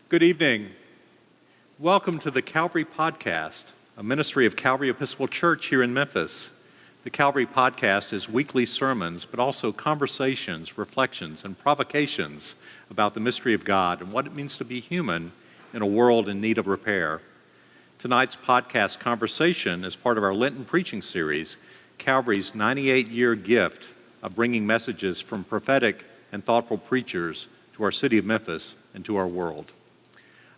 Good evening. Welcome to the Calvary Podcast, a ministry of Calvary Episcopal Church here in Memphis. The Calvary Podcast is weekly sermons, but also conversations, reflections, and provocations about the mystery of God and what it means to be human in a world in need of repair. Tonight's podcast conversation is part of our Lenten preaching series, Calvary's 98-year gift of bringing messages from prophetic and thoughtful preachers to our city of Memphis and to our world.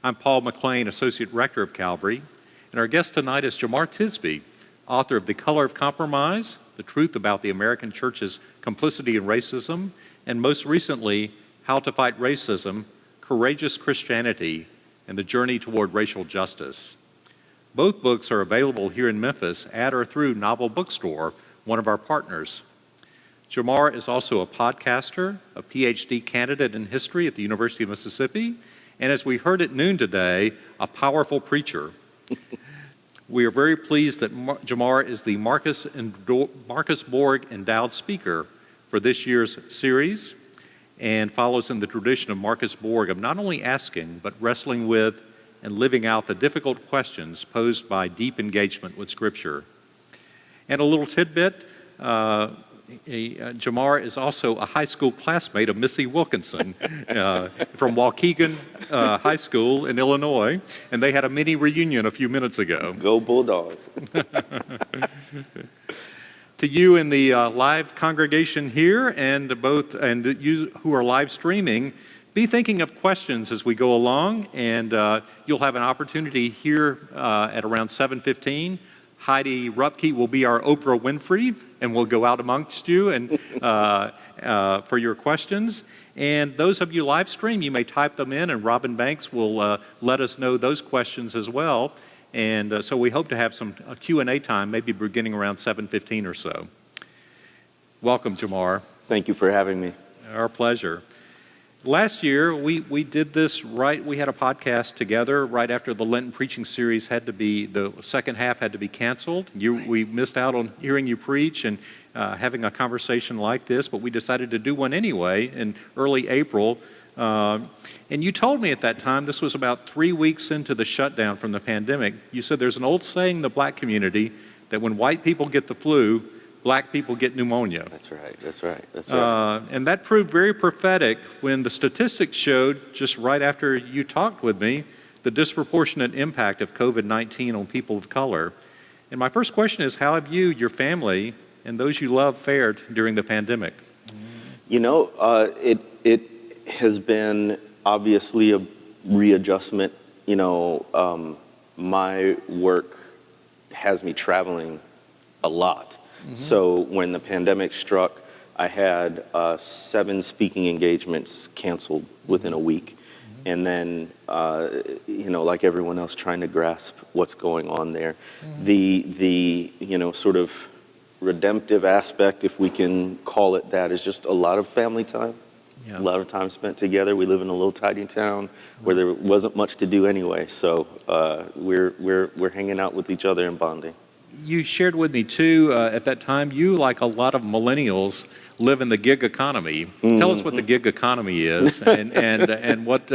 I'm Paul McLain, Associate Rector of Calvary, and our guest tonight is Jemar Tisby, author of The Color of Compromise, The Truth About the American Church's Complicity in Racism, and most recently, How to Fight Racism, Courageous Christianity, and The Journey Toward Racial Justice. Both books are available here in Memphis at or through Novel Bookstore, one of our partners. Jemar is also a podcaster, a PhD candidate in history at the University of Mississippi, and as we heard at noon today, a powerful preacher. We are very pleased that Jemar is the Marcus Borg Endowed Speaker for this year's series and follows in the tradition of Marcus Borg of not only asking, but wrestling with and living out the difficult questions posed by deep engagement with Scripture. And a little tidbit, Jemar is also a high school classmate of Missy Wilkinson from Waukegan High School in Illinois, and they had a mini reunion a few minutes ago. Go Bulldogs. To you in the live congregation here and you who are live streaming, be thinking of questions as we go along, and you'll have an opportunity here at around 7:15. Heidi Rupke will be our Oprah Winfrey, and we'll go out amongst you and for your questions. And those of you live stream, you may type them in, and Robin Banks will let us know those questions as well. And so we hope to have some Q&A time, maybe beginning around 7:15 or so. Welcome, Jemar. Thank you for having me. Our pleasure. Last year, we did this right. We had a podcast together right after the Lenten preaching series the second half had to be canceled. We missed out on hearing you preach and having a conversation like this, but we decided to do one anyway in early April. And you told me at that time, this was about 3 weeks into the shutdown from the pandemic, you said there's an old saying in the black community that when white people get the flu, black people get pneumonia. That's right. And that proved very prophetic when the statistics showed, just right after you talked with me, the disproportionate impact of COVID-19 on people of color. And my first question is, how have you, your family, and those you love fared during the pandemic? You know, it has been obviously a readjustment. You know, my work has me traveling a lot. Mm-hmm. So when the pandemic struck, I had 7 speaking engagements canceled within a week. Mm-hmm. And then, you know, like everyone else, trying to grasp what's going on there. Mm-hmm. The you know, sort of redemptive aspect, if we can call it that, is just a lot of family time. Yeah. A lot of time spent together. We live in a little tiny town where there wasn't much to do anyway. So we're hanging out with each other and bonding. You shared with me too at that time. You, like a lot of millennials, live in the gig economy. Mm-hmm. Tell us what the gig economy is and what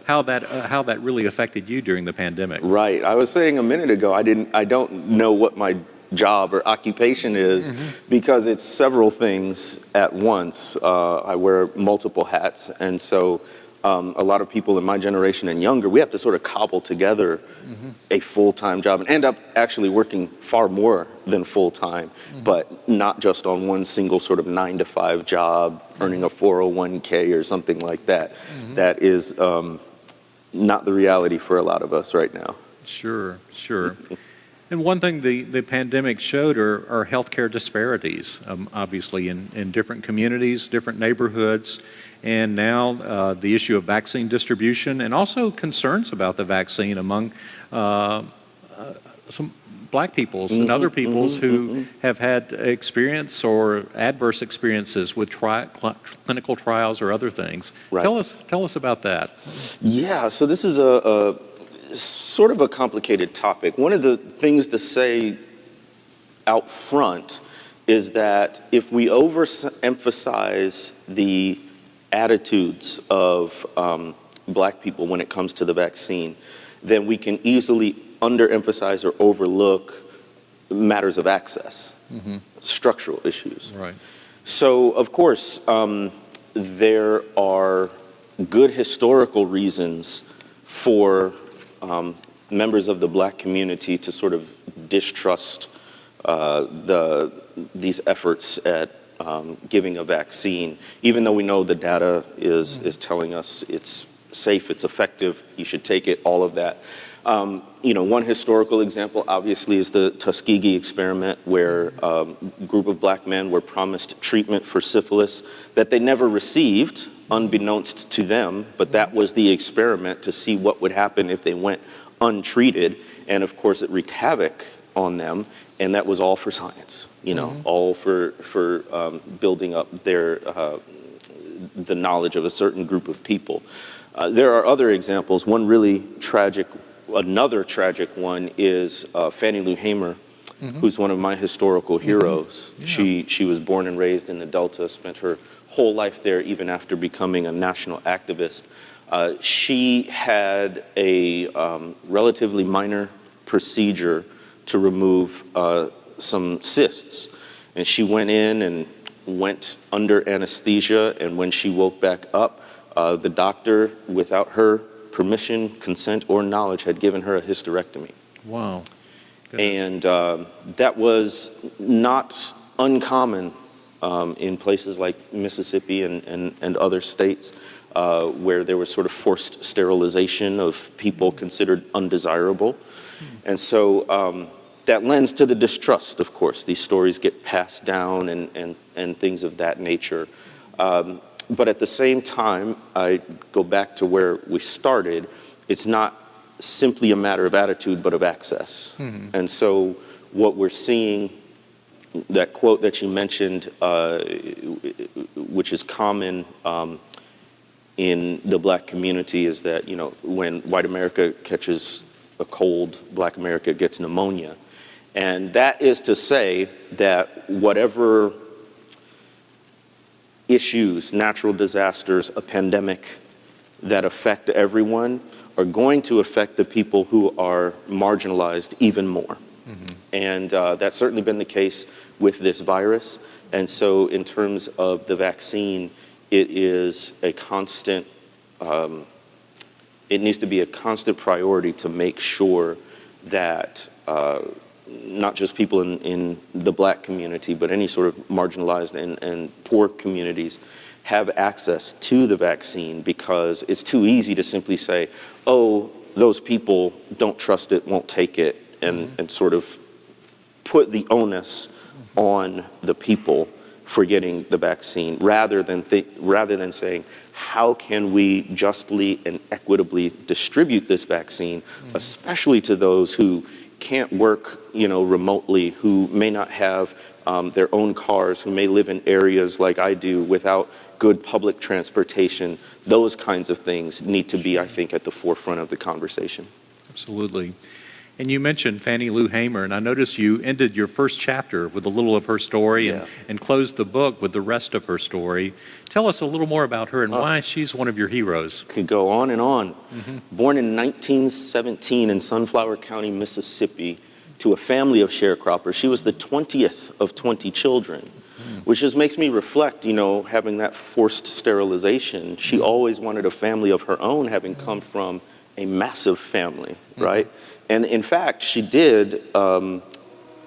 how that really affected you during the pandemic. Right. I was saying a minute ago, I don't know what my job or occupation is, mm-hmm. because it's several things at once. I wear multiple hats, and so a lot of people in my generation and younger, we have to sort of cobble together mm-hmm. a full-time job and end up actually working far more than full-time, mm-hmm. but not just on one single sort of 9-to-5 job, earning a 401k or something like that. Mm-hmm. That is not the reality for a lot of us right now. Sure. And one thing the pandemic showed are healthcare disparities, obviously in different communities, different neighborhoods. And now the issue of vaccine distribution and also concerns about the vaccine among some black peoples mm-hmm, and other peoples mm-hmm, who mm-hmm. have had experience or adverse experiences with clinical trials or other things. Right. Tell us about that. Yeah, so this is a sort of a complicated topic. One of the things to say out front is that if we overemphasize the attitudes of black people when it comes to the vaccine, then we can easily underemphasize or overlook matters of access, structural issues. Right. So, of course, there are good historical reasons for members of the black community to sort of distrust these efforts at giving a vaccine, even though we know the data is telling us it's safe, it's effective, you should take it, all of that. One historical example, obviously, is the Tuskegee Experiment, where a group of black men were promised treatment for syphilis that they never received, unbeknownst to them, but that was the experiment to see what would happen if they went untreated. And of course, it wreaked havoc on them, and that was all for science, all for building up the knowledge of a certain group of people. There are other examples. Another tragic one is Fannie Lou Hamer, who's one of my historical heroes. Yeah. She was born and raised in the Delta, spent her whole life there, even after becoming a national activist. She had a relatively minor procedure to remove some cysts. And she went in and went under anesthesia, and when she woke back up, the doctor, without her permission, consent, or knowledge, had given her a hysterectomy. Wow. Goodness. And that was not uncommon in places like Mississippi and other states where there was sort of forced sterilization of people considered undesirable. And so that lends to the distrust, of course. These stories get passed down and things of that nature. But at the same time, I go back to where we started. It's not simply a matter of attitude, but of access. And so what we're seeing, that quote that you mentioned, which is common in the black community, is that, when white America catches a cold, black America gets pneumonia. And that is to say that whatever issues, natural disasters, a pandemic that affect everyone are going to affect the people who are marginalized even more. And that's certainly been the case with this virus. And so in terms of the vaccine, it is a constant, it needs to be a constant priority to make sure that not just people in the black community, but any sort of marginalized and poor communities have access to the vaccine, because it's too easy to simply say, oh, those people don't trust it, won't take it, and sort of put the onus on the people for getting the vaccine, rather than saying, how can we justly and equitably distribute this vaccine, especially to those who can't work, remotely, who may not have their own cars, who may live in areas like I do without good public transportation. Those kinds of things need to be, I think, at the forefront of the conversation. Absolutely. And you mentioned Fannie Lou Hamer, and I noticed you ended your first chapter with a little of her story and closed the book with the rest of her story. Tell us a little more about her and why she's one of your heroes. Could go on and on. Born in 1917 in Sunflower County, Mississippi, to a family of sharecroppers. She was the 20th of 20 children, which just makes me reflect, having that forced sterilization. She always wanted a family of her own, having come from a massive family, right? And in fact, she did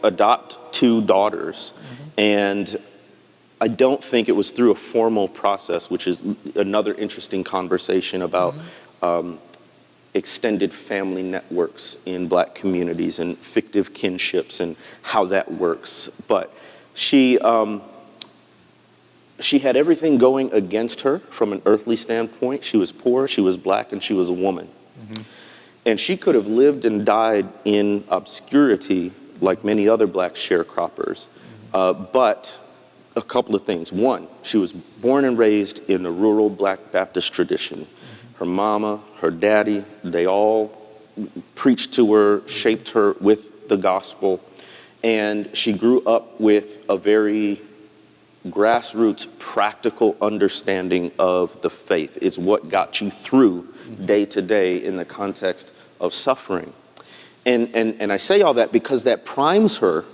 adopt 2 daughters. And I don't think it was through a formal process, which is another interesting conversation about extended family networks in black communities and fictive kinships and how that works. But she had everything going against her from an earthly standpoint. She was poor, she was black, and she was a woman. And she could have lived and died in obscurity like many other black sharecroppers. But a couple of things. One, she was born and raised in the rural black Baptist tradition. Her mama, her daddy, they all preached to her, shaped her with the gospel. And she grew up with a very grassroots, practical understanding of the faith. It's what got you through day to day in the context of suffering. And I say all that because that primes her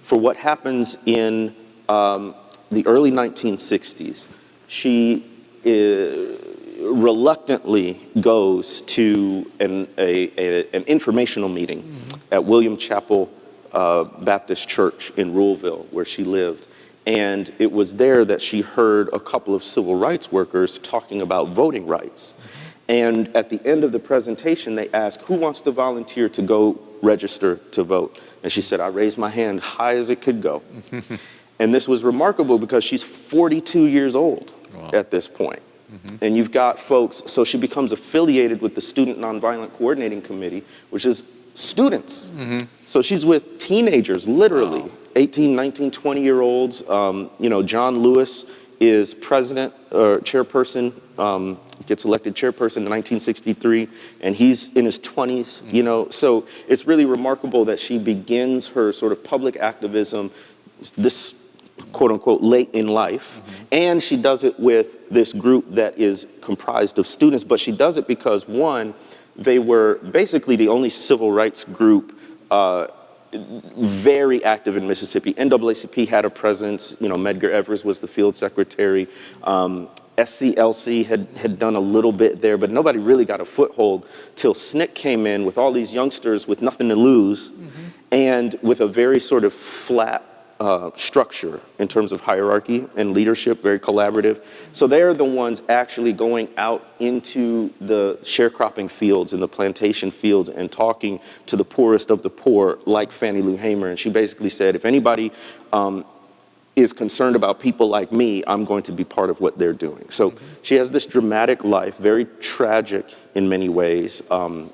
for what happens in the early 1960s. She reluctantly goes to an informational meeting at William Chapel Baptist Church in Ruleville, where she lived. And it was there that she heard a couple of civil rights workers talking about voting rights. And at the end of the presentation, they asked, who wants to volunteer to go register to vote? And she said, I raised my hand high as it could go. And this was remarkable because she's 42 years old at this point. And you've got folks, so she becomes affiliated with the Student Nonviolent Coordinating Committee, which is students. So she's with teenagers, literally, 18, 19, 20-year-olds. John Lewis is president or chairperson, gets elected chairperson in 1963, and he's in his 20s, So it's really remarkable that she begins her sort of public activism, this quote unquote late in life, and she does it with this group that is comprised of students, but she does it because, one, they were basically the only civil rights group very active in Mississippi. NAACP had a presence, Medgar Evers was the field secretary. SCLC had done a little bit there, but nobody really got a foothold till SNCC came in with all these youngsters with nothing to lose and with a very sort of flat structure in terms of hierarchy and leadership, very collaborative. So they're the ones actually going out into the sharecropping fields and the plantation fields and talking to the poorest of the poor, like Fannie Lou Hamer. And she basically said, if anybody is concerned about people like me, I'm going to be part of what they're doing. So she has this dramatic life, very tragic in many ways.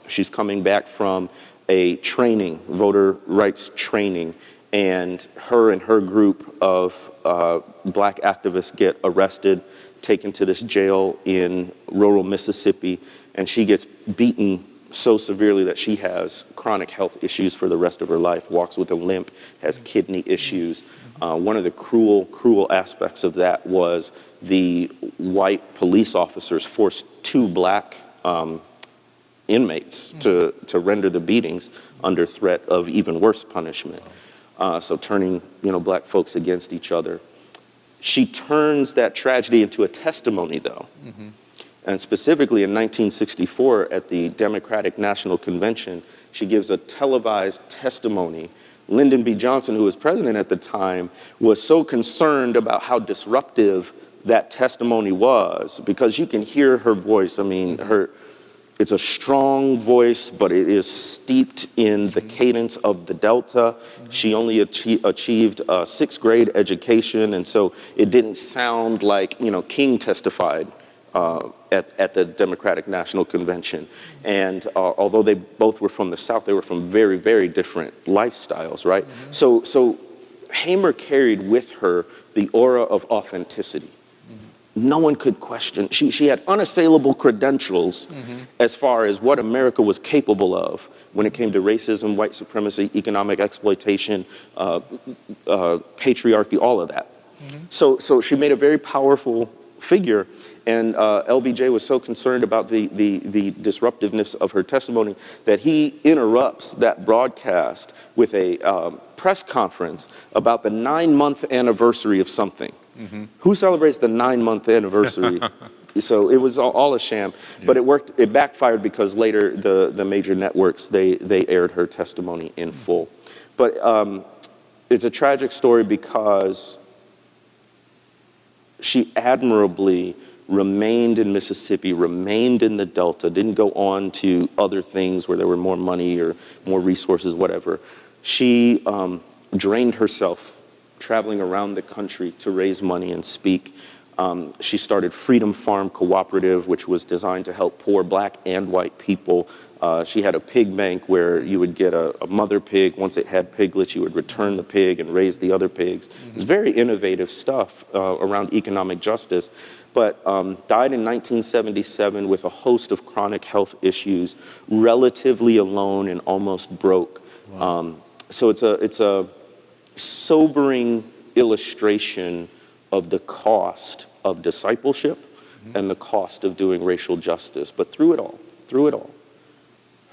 She's coming back from a training, voter rights training, and her group of black activists get arrested, taken to this jail in rural Mississippi, and she gets beaten so severely that she has chronic health issues for the rest of her life, walks with a limp, has kidney issues. One of the cruel aspects of that was the white police officers forced two black inmates to render the beatings under threat of even worse punishment. So turning, black folks against each other. She turns that tragedy into a testimony, though. And specifically in 1964 at the Democratic National Convention, she gives a televised testimony. Lyndon B. Johnson, who was president at the time, was so concerned about how disruptive that testimony was, because you can hear her voice. I mean, it's a strong voice, but it is steeped in the cadence of the Delta. She only achieved a sixth grade education, and so it didn't sound like, King testified at the Democratic National Convention. And although they both were from the South, they were from very, very different lifestyles, right? So Hamer carried with her the aura of authenticity. No one could question. She had unassailable credentials as far as what America was capable of when it came to racism, white supremacy, economic exploitation, patriarchy, all of that. So she made a very powerful figure, and LBJ was so concerned about the disruptiveness of her testimony that he interrupts that broadcast with a press conference about the 9-month anniversary of something. Who celebrates the 9-month anniversary? So it was all a sham, but it worked. It backfired because later the major networks, they aired her testimony in full. But it's a tragic story because she admirably remained in Mississippi, remained in the Delta, didn't go on to other things where there were more money or more resources, whatever. She drained herself traveling around the country to raise money and speak. She started Freedom Farm Cooperative, which was designed to help poor black and white people. She had a pig bank where you would get a mother pig. Once it had piglets, you would return the pig and raise the other pigs. It was very innovative stuff around economic justice, but died in 1977 with a host of chronic health issues, relatively alone and almost broke. Wow. So it's a sobering illustration of the cost of discipleship and the cost of doing racial justice. But through it all,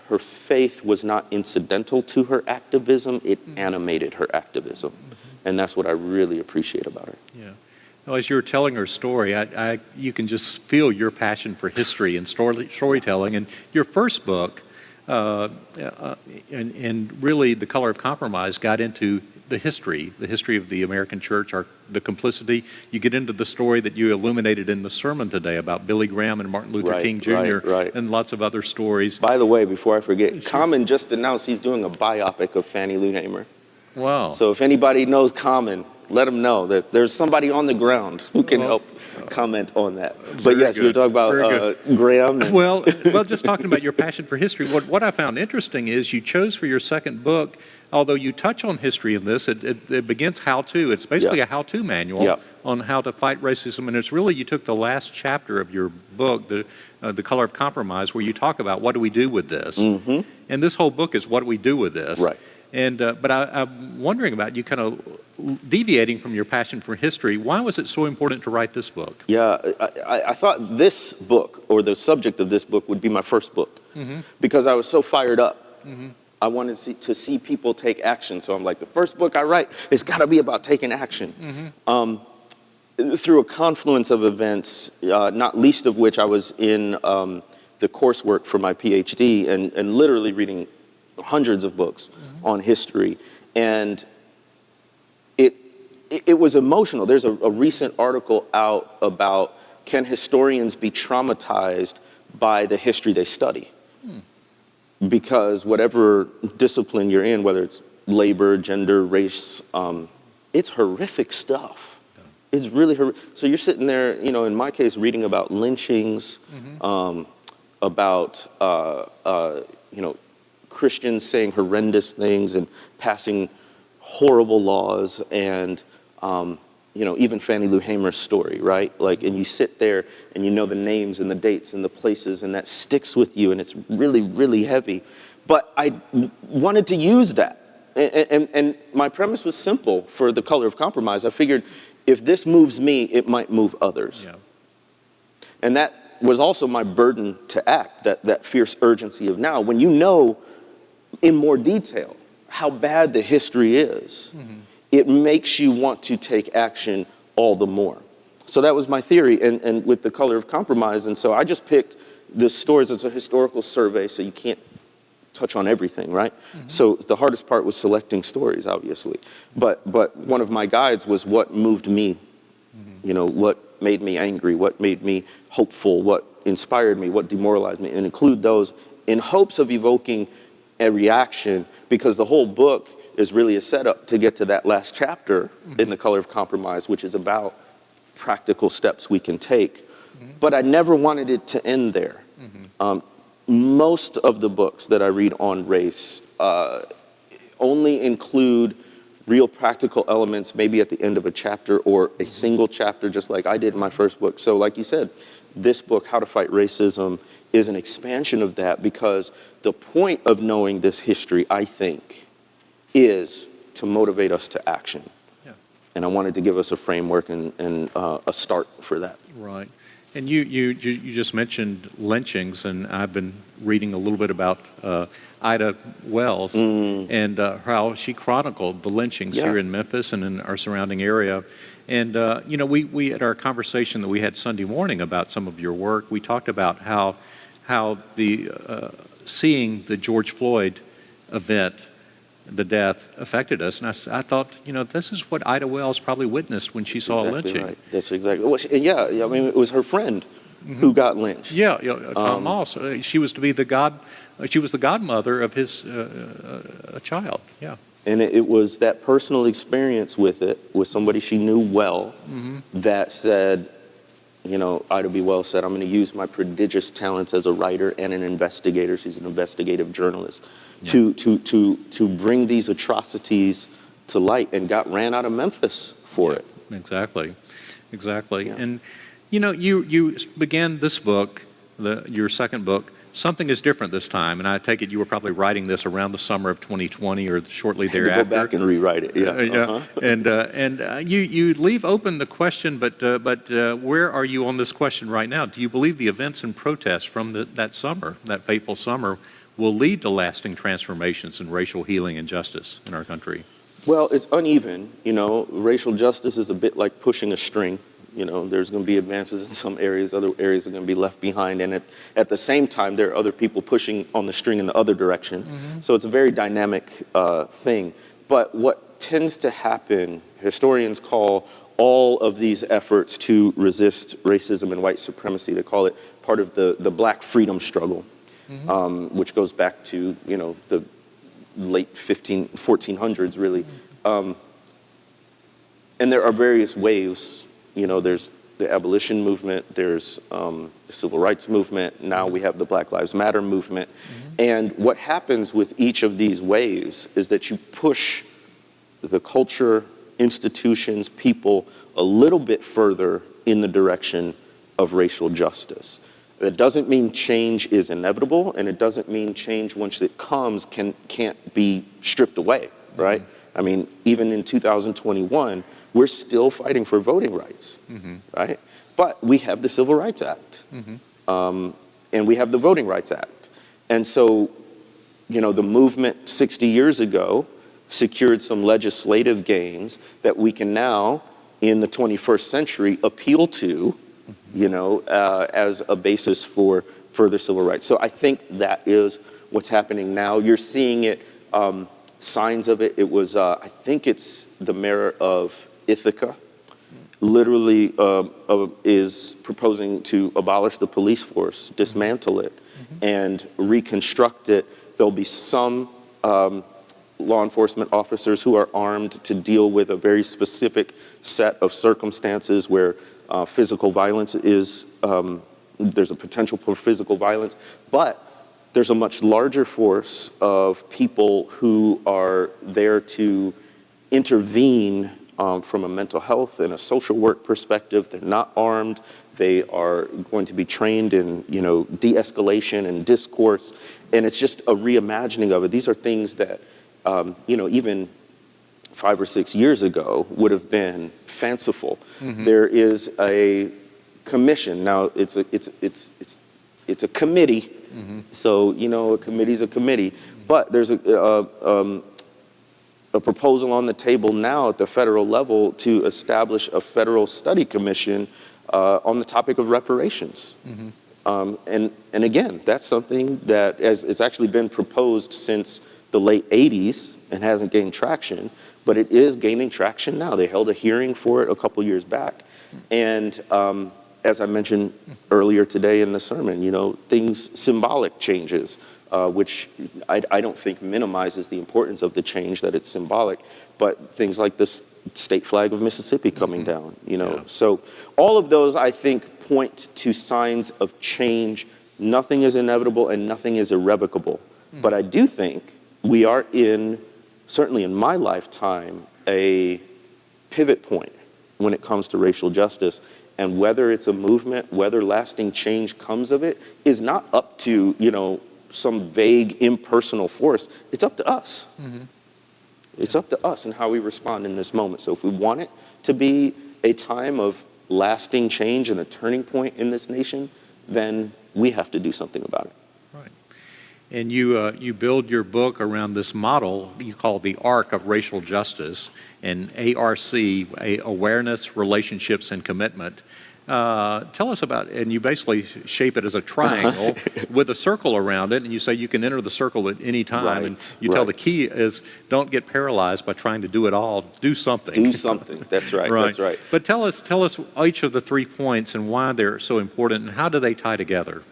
her faith was not incidental to her activism, it animated her activism. And that's what I really appreciate about her. Yeah. Well, as you were telling her story, you can just feel your passion for history and storytelling. And your first book, and really The Color of Compromise, got into the history of the American church, the complicity. You get into the story that you illuminated in the sermon today about Billy Graham and Martin Luther King Jr. And lots of other stories. By the way, before I forget, Common just announced he's doing a biopic of Fannie Lou Hamer. Wow. So if anybody knows Common, let them know that there's somebody on the ground who can help comment on that. But yes, you were talking about Graham. Well, just talking about your passion for history, what I found interesting is you chose for your second book, although you touch on history in this, it begins how-to. It's basically a how-to manual on how to fight racism, and it's really, you took the last chapter of your book, The Color of Compromise, where you talk about what do we do with this. And this whole book is what do we do with this. Right. And but I'm wondering about you kind of deviating from your passion for history. Why was it so important to write this book? Yeah, I thought this book, or the subject of this book, would be my first book, because I was so fired up. I wanted to see people take action. So I'm like, the first book I write, it's got to be about taking action. Through a confluence of events, not least of which I was in the coursework for my PhD and literally reading hundreds of books on history. And it was emotional. There's a recent article out about, can historians be traumatized by the history they study? Because whatever discipline you're in, whether it's labor, gender, race, it's horrific stuff. It's really horrific. So you're sitting there, in my case, reading about lynchings, about, Christians saying horrendous things and passing horrible laws, and even Fannie Lou Hamer's story, right? Like, and you sit there and you know the names and the dates and the places, and that sticks with you, and it's really, really heavy. But I wanted to use that, and my premise was simple for The Color of Compromise. I figured if this moves me, it might move others. Yeah. And that was also my burden to act, that fierce urgency of now, when you know in more detail how bad the history is, it makes you want to take action all the more. So that was my theory, and with The Color of Compromise. And so I just picked the stories. It's a historical survey, so you can't touch on everything, right? So the hardest part was selecting stories, obviously. But one of my guides was what moved me, what made me angry, what made me hopeful, what inspired me, what demoralized me, and include those in hopes of evoking a reaction, because the whole book is really a setup to get to that last chapter in The Color of Compromise, which is about practical steps we can take. But I never wanted it to end there. Most of the books that I read on race only include real practical elements, maybe at the end of a chapter or a single chapter, just like I did in my first book. So like you said, this book, How to Fight Racism, is an expansion of that, because the point of knowing this history, I think, is to motivate us to action. Yeah. And I wanted to give us a framework and a start for that. Right. And you just mentioned lynchings, and I've been reading a little bit about Ida Wells and how she chronicled the lynchings here in Memphis and in our surrounding area. And, we at our conversation that we had Sunday morning about some of your work, we talked about how the seeing the George Floyd event, the death, affected us. And I thought, this is what Ida Wells probably witnessed when she saw a lynching. Right. That's exactly right. I mean, it was her friend who got lynched. Tom Moss. She was the godmother of his a child. Yeah. And it was that personal experience with somebody she knew well, that said, Ida B. Wells said, I'm going to use my prodigious talents as a writer and an investigator. She's an investigative journalist, to bring these atrocities to light, and ran out of Memphis for it. Exactly. Yeah. And you began this book, your second book, something is different this time. And I take it you were probably writing this around the summer of 2020 or shortly I had thereafter. to go back and rewrite it. Yeah. And you leave open the question, but where are you on this question right now? Do you believe the events and protests from that summer, that fateful summer, will lead to lasting transformations in racial healing and justice in our country? Well, it's uneven. Racial justice is a bit like pushing a string. There's going to be advances in some areas, other areas are going to be left behind. And at the same time, there are other people pushing on the string in the other direction. Mm-hmm. So it's a very dynamic thing. But what tends to happen, historians call all of these efforts to resist racism and white supremacy, they call it part of the Black freedom struggle, mm-hmm. Which goes back to, the late 1400s, really. Mm-hmm. And there are various waves. There's the abolition movement, there's the civil rights movement, now we have the Black Lives Matter movement. Mm-hmm. And what happens with each of these waves is that you push the culture, institutions, people a little bit further in the direction of racial justice. That doesn't mean change is inevitable, and it doesn't mean change, once it comes, can't be stripped away, right? Mm-hmm. I mean, even in 2021, we're still fighting for voting rights, mm-hmm. right? But we have the Civil Rights Act, mm-hmm. And we have the Voting Rights Act. And so, the movement 60 years ago secured some legislative gains that we can now, in the 21st century, appeal to, mm-hmm. As a basis for further civil rights. So I think that is what's happening now. You're seeing it, signs of it. It was, I think it's the mayor of Ithaca, literally is proposing to abolish the police force, dismantle it, mm-hmm. and reconstruct it. There'll be some law enforcement officers who are armed to deal with a very specific set of circumstances where physical violence is, there's a potential for physical violence, but there's a much larger force of people who are there to intervene from a mental health and a social work perspective. They're not armed. They are going to be trained in, de-escalation and discourse. And it's just a reimagining of it. These are things that, even 5 or 6 years ago would have been fanciful. Mm-hmm. There is a commission. Now, it's a committee. Mm-hmm. So, a committee's a committee. But there's a proposal on the table now at the federal level to establish a federal study commission on the topic of reparations. Mm-hmm. And again, that's something that it's actually been proposed since the late 80s and hasn't gained traction, but it is gaining traction now. They held a hearing for it a couple years back. And as I mentioned earlier today in the sermon, symbolic changes, which I don't think minimizes the importance of the change, that it's symbolic, but things like the state flag of Mississippi coming down, Yeah. So all of those, I think, point to signs of change. Nothing is inevitable and nothing is irrevocable. Mm. But I do think we are certainly in my lifetime, a pivot point when it comes to racial justice. And whether it's a movement, whether lasting change comes of it, is not up to, some vague impersonal force. It's up to us. Mm-hmm. It's up to us and how we respond in this moment. So if we want it to be a time of lasting change and a turning point in this nation, then we have to do something about it. Right. And you build your book around this model you call the arc of racial justice, and ARC, awareness, relationships, and commitment. Tell us about, and you basically shape it as a triangle with a circle around it, and you say you can enter the circle at any time, right, and you tell the key is don't get paralyzed by trying to do it all. Do something. Do something. That's right. Right. That's right. But tell us each of the 3 points and why they're so important, and how do they tie together?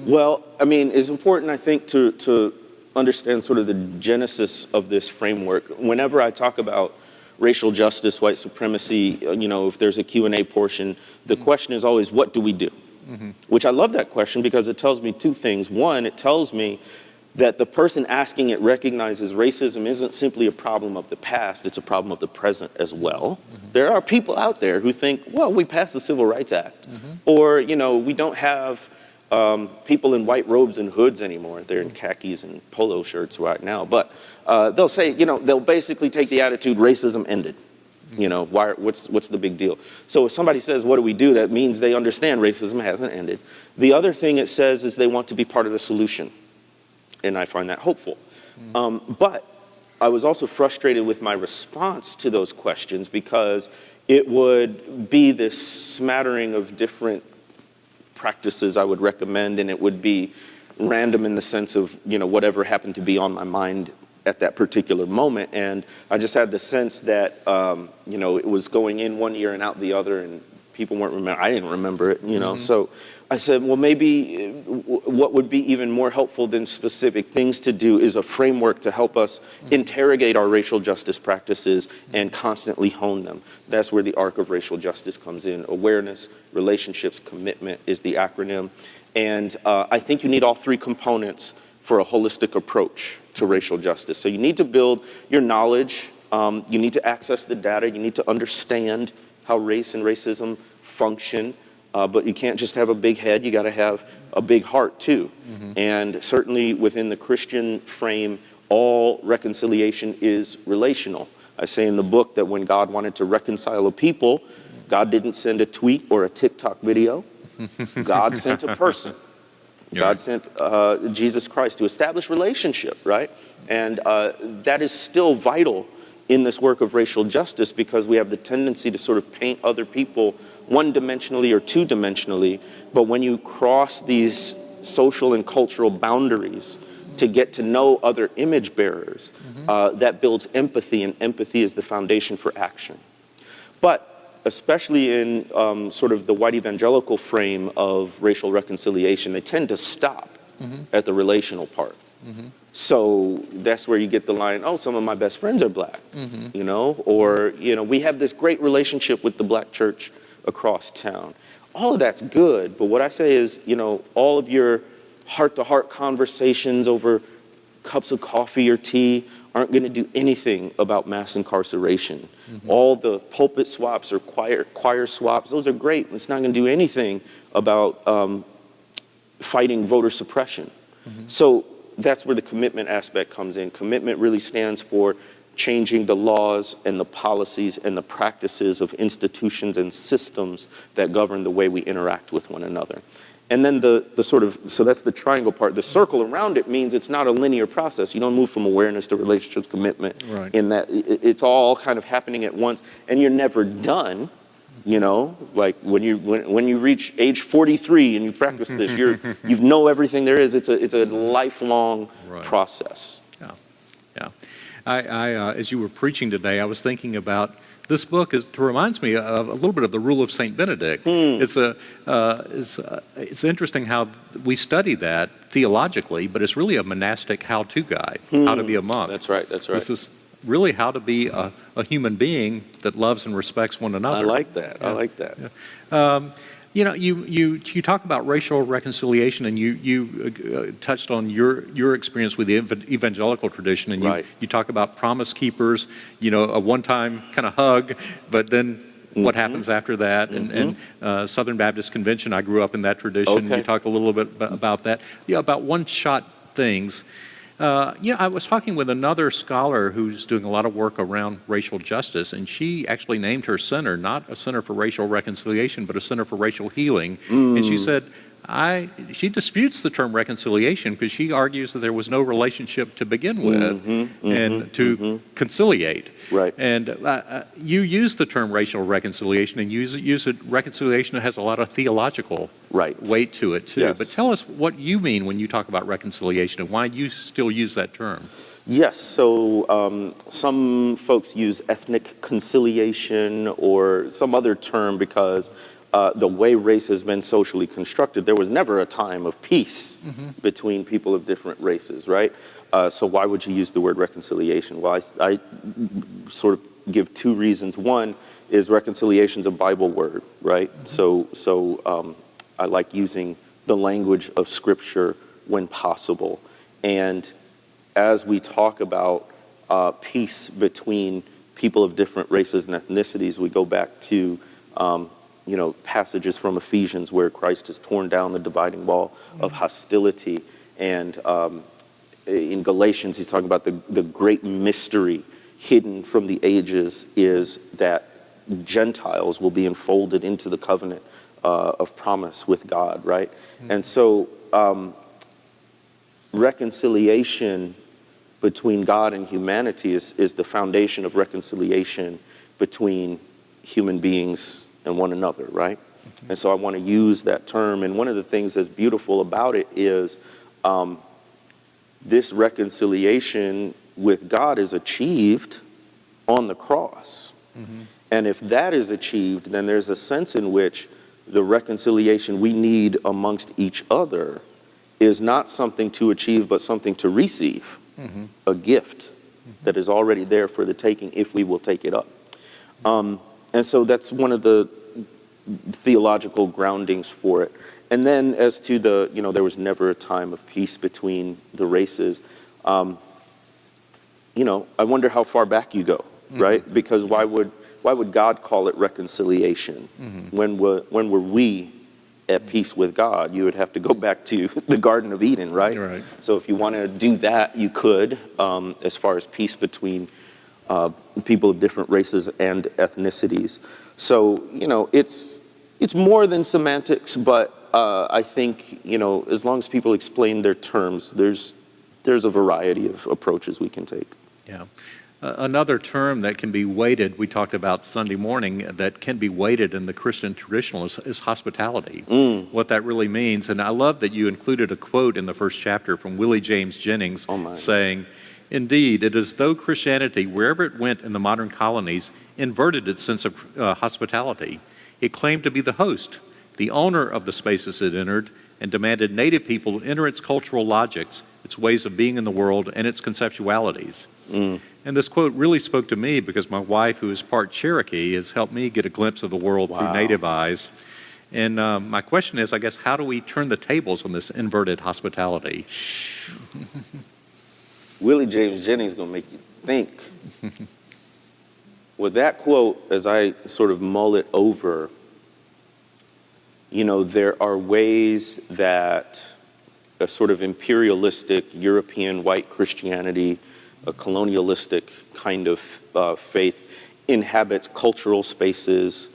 Well, I mean, it's important, I think, to understand sort of the genesis of this framework. Whenever I talk about racial justice, white supremacy, if there's a Q&A portion, the question is always, what do we do? Mm-hmm. Which I love that question because it tells me 2 things. One, it tells me that the person asking it recognizes racism isn't simply a problem of the past, it's a problem of the present as well. Mm-hmm. There are people out there who think, well, we passed the Civil Rights Act, mm-hmm. or, we don't have people in white robes and hoods anymore. They're in khakis and polo shirts right now. But they'll say, they'll basically take the attitude, racism ended. What's the big deal? So if somebody says, what do we do? That means they understand racism hasn't ended. The other thing it says is they want to be part of the solution. And I find that hopeful. But I was also frustrated with my response to those questions because it would be this smattering of different practices I would recommend, and it would be random in the sense of, whatever happened to be on my mind at that particular moment. And I just had the sense that, it was going in one ear and out the other, and people weren't remember. I didn't remember it, So I said, well, maybe what would be even more helpful than specific things to do is a framework to help us interrogate our racial justice practices and constantly hone them. That's where the arc of racial justice comes in. Awareness, relationships, commitment is the acronym. And I think you need all three components for a holistic approach to racial justice. So you need to build your knowledge. You need to access the data. You need to understand how race and racism function. But you can't just have a big head, you got to have a big heart too. And certainly within the Christian frame, all reconciliation is relational. I say in the book that when God wanted to reconcile a people, God didn't send a tweet or a TikTok video. God sent a person. God sent Jesus Christ to establish relationship, right? And that is still vital in this work of racial justice because we have the tendency to sort of paint other people one-dimensionally or two-dimensionally, but when you cross these social and cultural boundaries to get to know other image bearers, that builds empathy, and empathy is the foundation for action. But especially in sort of the white evangelical frame of racial reconciliation, they tend to stop at the relational part. So that's where you get the line, oh, some of my best friends are black, or, we have this great relationship with the black church across town. All of that's good, but what I say is, all of your heart-to-heart conversations over cups of coffee or tea aren't going to do anything about mass incarceration. All the pulpit swaps or choir swaps, those are great. It's not going to do anything about fighting voter suppression. So that's where the commitment aspect comes in. Commitment really stands for changing the laws and the policies and the practices of institutions and systems that govern the way we interact with one another. And then the sort of, so that's the triangle part. The circle around it means it's not a linear process. You don't move from awareness to relationship commitment. Right. In that it's all kind of happening at once, and you're never done. Like when you reach age 43 and you practice this, you know everything there is. It's a lifelong process. Yeah. I as you were preaching today, I was thinking about this book. It reminds me of a little bit of the Rule of Saint Benedict. It's interesting how we study that theologically, but it's really a monastic how-to guide, how to be a monk. That's right. This is really how to be a human being that loves and respects one another. I like that. Yeah. I like that. Yeah. You talk about racial reconciliation, and you touched on your experience with the evangelical tradition, and you talk about promise keepers, a one-time kind of hug, but then what happens after that, and Southern Baptist Convention, I grew up in that tradition. Okay. You talk a little bit about that, about one-shot things. I was talking with another scholar who's doing a lot of work around racial justice, and she actually named her center not a center for racial reconciliation, but a center for racial healing. And she said, she disputes the term reconciliation because she argues that there was no relationship to begin with and to conciliate. Right. And you use the term racial reconciliation, and use it. Reconciliation has a lot of theological weight to it too. Yes. But tell us what you mean when you talk about reconciliation and why you still use that term. Yes. So some folks use ethnic conciliation or some other term because the way race has been socially constructed, there was never a time of peace between people of different races, right? So why would you use the word reconciliation? Well, I sort of give two reasons. One is reconciliation is a Bible word, right? So I like using the language of Scripture when possible. And as we talk about peace between people of different races and ethnicities, we go back to passages from Ephesians where Christ has torn down the dividing wall of hostility. And in Galatians, he's talking about the great mystery hidden from the ages is that Gentiles will be enfolded into the covenant of promise with God, right? And so reconciliation between God and humanity is the foundation of reconciliation between human beings and one another, right? And so I want to use that term. And one of the things that's beautiful about it is this reconciliation with God is achieved on the cross. And if that is achieved, then there's a sense in which the reconciliation we need amongst each other is not something to achieve, but something to receive, a gift that is already there for the taking if we will take it up. And so that's one of the theological groundings for it. And then as to there was never a time of peace between the races. I wonder how far back you go, right? Because why would God call it reconciliation? When were we at peace with God? You would have to go back to the Garden of Eden, right? Right. So So if you want to do that, you could, as far as peace between people of different races and ethnicities. So, it's more than semantics, but I think, as long as people explain their terms, there's a variety of approaches we can take. Yeah. Another term that can be weighted, we talked about Sunday morning, that can be weighted in the Christian traditional is hospitality. What that really means. And I love that you included a quote in the first chapter from Willie James Jennings saying, "Indeed, it is though Christianity, wherever it went in the modern colonies, inverted its sense of hospitality. It claimed to be the host, the owner of the spaces it entered, and demanded native people enter its cultural logics, its ways of being in the world, and its conceptualities." And this quote really spoke to me because my wife, who is part Cherokee, has helped me get a glimpse of the world through native eyes. And my question is, I guess, how do we turn the tables on this inverted hospitality? Willie James Jennings is going to make you think. With that quote, as I sort of mull it over, there are ways that a sort of imperialistic European white Christianity, a colonialistic kind of faith, inhabits cultural spaces,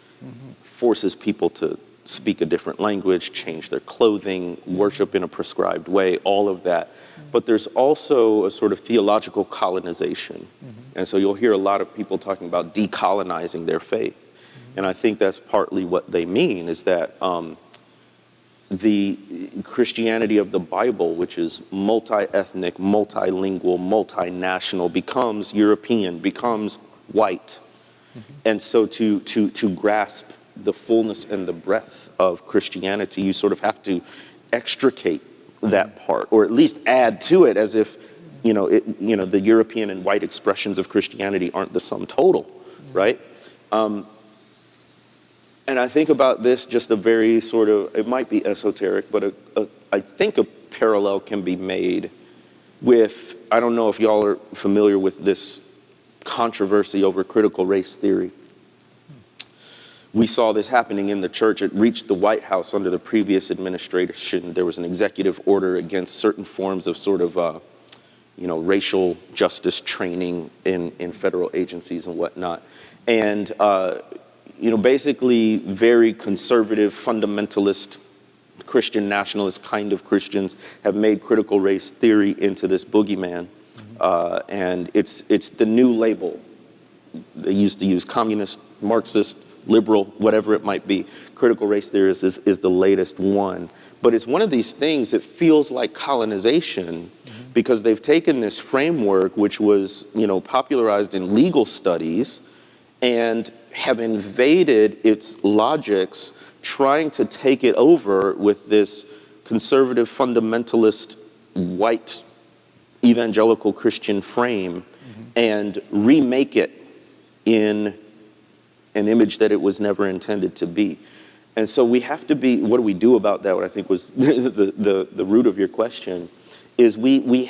forces people to speak a different language, change their clothing, worship in a prescribed way, all of that. But there's also a sort of theological colonization. And so you'll hear a lot of people talking about decolonizing their faith. And I think that's partly what they mean, is that the Christianity of the Bible, which is multi-ethnic, multilingual, multinational, becomes European, becomes white. And so to grasp the fullness and the breadth of Christianity, you sort of have to extricate that part, or at least add to it as if, the European and white expressions of Christianity aren't the sum total, right? And I think about this just a very sort of, it might be esoteric, but I think a parallel can be made with, I don't know if y'all are familiar with this controversy over critical race theory. We saw this happening in the church. It reached the White House under the previous administration. There was an executive order against certain forms of sort of, racial justice training in federal agencies and whatnot. And, basically very conservative, fundamentalist, Christian nationalist kind of Christians have made critical race theory into this boogeyman. And it's the new label. They used to use communist, Marxist, liberal, whatever it might be. Critical race theory is the latest one. But it's one of these things that feels like colonization because they've taken this framework, which was, popularized in legal studies, and have invaded its logics, trying to take it over with this conservative, fundamentalist, white, evangelical Christian frame, and remake it in an image that it was never intended to be. And so we have to be, what do we do about that? What I think was the root of your question is we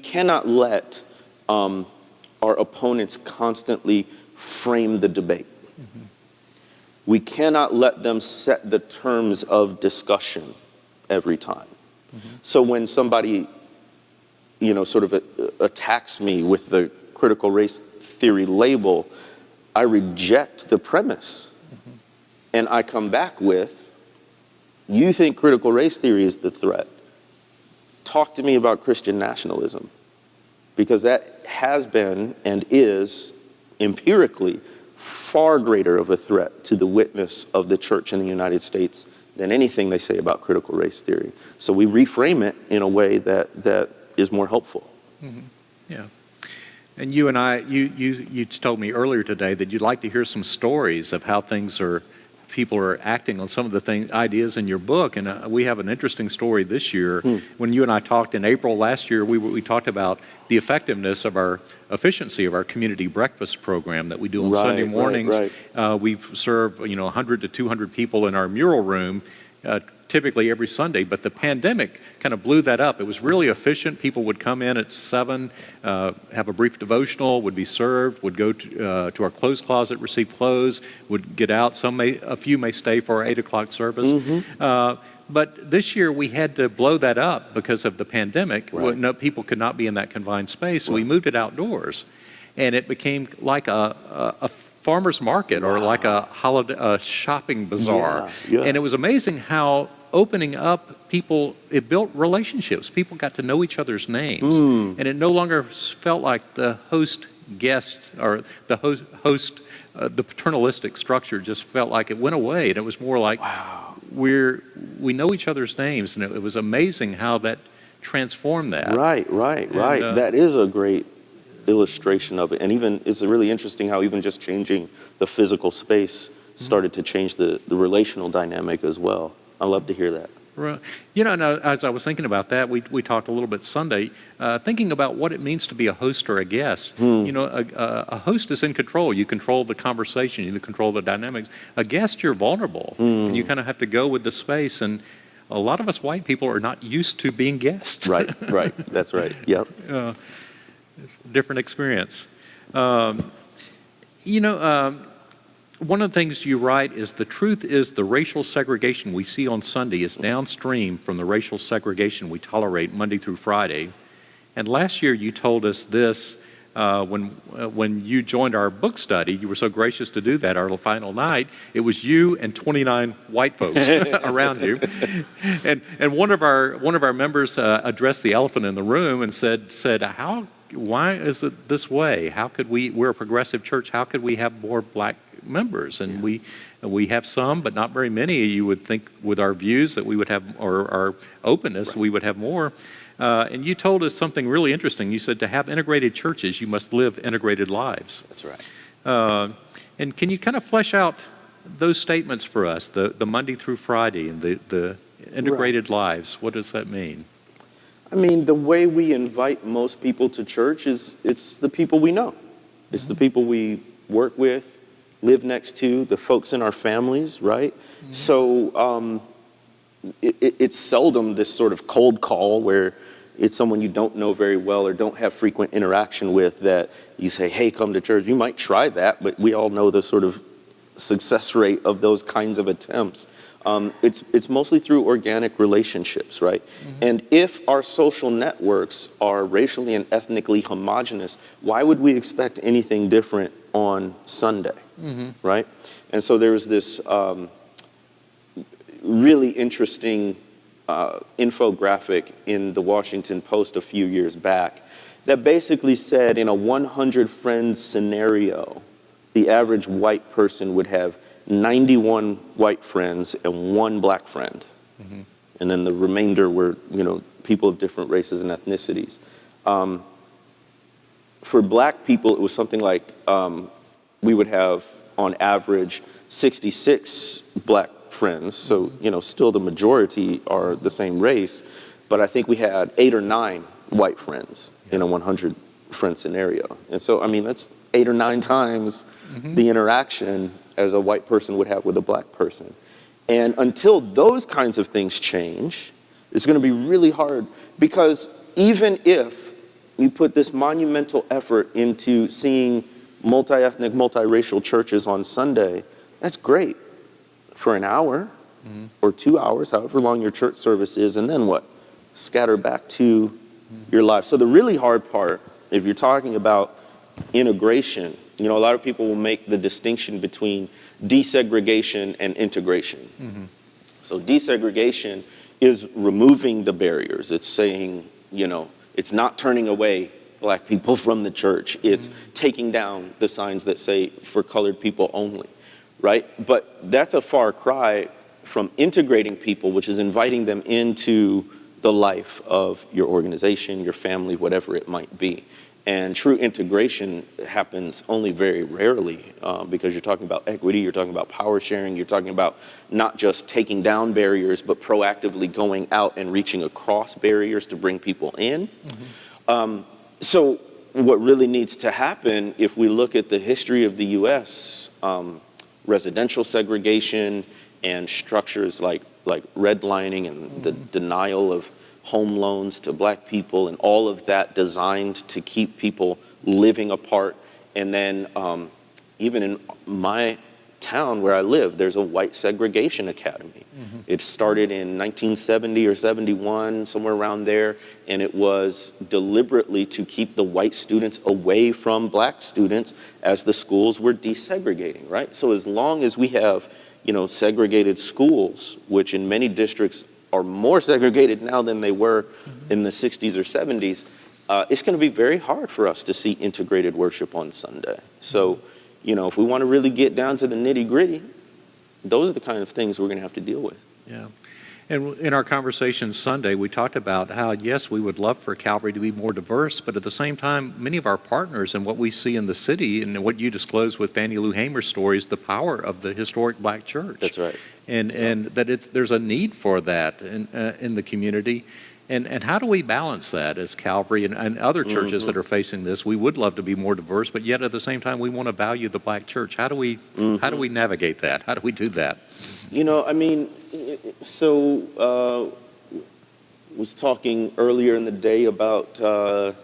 cannot let our opponents constantly frame the debate. we cannot let them set the terms of discussion every time. So when somebody, sort of attacks me with the critical race theory label, I reject the premise. And I come back with, you think critical race theory is the threat. Talk to me about Christian nationalism, because that has been and is empirically far greater of a threat to the witness of the church in the United States than anything they say about critical race theory. So we reframe it in a way that is more helpful. Yeah. And you and I, you told me earlier today that you'd like to hear some stories of how people are acting on some of the ideas in your book. And we have an interesting story this year. When you and I talked in April last year, we talked about the efficiency of our community breakfast program that we do on Sunday mornings. We've served 100 to 200 people in our mural room typically every Sunday, but the pandemic kind of blew that up. It was really efficient. People would come in at 7, have a brief devotional, would be served, would go to our clothes closet, receive clothes, would get out. A few may stay for our 8 o'clock service. But this year we had to blow that up because of the pandemic. No, people could not be in that confined space, so we moved it outdoors. And it became like a farmer's market or like a holiday shopping bazaar. And it was amazing how opening up people, it built relationships. People got to know each other's names. And it no longer felt like the host guest or the host the paternalistic structure just felt like it went away. And it was more like we know each other's names. And it was amazing how that transformed that. Right. That is a great illustration of it. And even it's really interesting how even just changing the physical space started to change the relational dynamic as well. I love to hear that. Right. As I was thinking about that, we talked a little bit Sunday, thinking about what it means to be a host or a guest. A host is in control. You control the conversation. You control the dynamics. A guest, you're vulnerable. And you kind of have to go with the space. And a lot of us white people are not used to being guests. Right. That's right. Yep. It's a different experience. One of the things you write is the truth is the racial segregation we see on Sunday is downstream from the racial segregation we tolerate Monday through Friday. And last year you told us this when you joined our book study. You were so gracious to do that. Our final night, it was you and 29 white folks around you. And one of our members addressed the elephant in the room and said, why is it this way? How could we're a progressive church, how could we have more black members? And we have some, but not very many. You would think with our views that we would have, or our openness, we would have more. And you told us something really interesting. You said to have integrated churches, you must live integrated lives. That's right. And can you kind of flesh out those statements for us, the Monday through Friday and the integrated lives? What does that mean? I mean, the way we invite most people to church is it's the people we know. It's the people we work with, live next to, the folks in our families, right? So it's seldom this sort of cold call where it's someone you don't know very well or don't have frequent interaction with that you say, hey, come to church. You might try that, but we all know the sort of success rate of those kinds of attempts. It's mostly through organic relationships, right? And if our social networks are racially and ethnically homogenous, why would we expect anything different on Sunday, right? And so there was this really interesting infographic in the Washington Post a few years back that basically said in a 100 friends scenario, the average white person would have 91 white friends and 1 black friend. And then the remainder were, people of different races and ethnicities. For black people, it was something like we would have, on average, 66 black friends. So, still the majority are the same race. But I think we had 8 or 9 white friends in a 100 friend scenario. And so, I mean, that's 8 or 9 times the interaction as a white person would have with a black person. And until those kinds of things change, it's going to be really hard, because even if we put this monumental effort into seeing multi-ethnic, multiracial churches on Sunday, that's great. for an hour or 2 hours, however long your church service is, and then what? Scatter back to your life. So the really hard part, if you're talking about integration, a lot of people will make the distinction between desegregation and integration. So desegregation is removing the barriers. It's saying, it's not turning away black people from the church. It's taking down the signs that say for colored people only, right? But that's a far cry from integrating people, which is inviting them into the life of your organization, your family, whatever it might be. And true integration happens only very rarely because you're talking about equity, you're talking about power sharing, you're talking about not just taking down barriers, but proactively going out and reaching across barriers to bring people in. So what really needs to happen, if we look at the history of the U.S., residential segregation and structures like redlining and the denial of home loans to black people and all of that designed to keep people living apart. And then even in my town where I live, there's a white segregation academy. It started in 1970 or 71, somewhere around there, and it was deliberately to keep the white students away from black students as the schools were desegregating, right? So as long as we have, segregated schools, which in many districts are more segregated now than they were in the 60s or 70s, it's going to be very hard for us to see integrated worship on Sunday. So, if we want to really get down to the nitty gritty, those are the kind of things we're going to have to deal with. Yeah. And in our conversation Sunday, we talked about how, yes, we would love for Calvary to be more diverse, but at the same time, many of our partners and what we see in the city and what you disclosed with Fannie Lou Hamer stories, the power of the historic black church. That's right. And that there's a need for that in the community. And how do we balance that as Calvary and other churches that are facing this? We would love to be more diverse, but yet at the same time, we want to value the black church. How do we navigate that? How do we do that? Was talking earlier in the day about the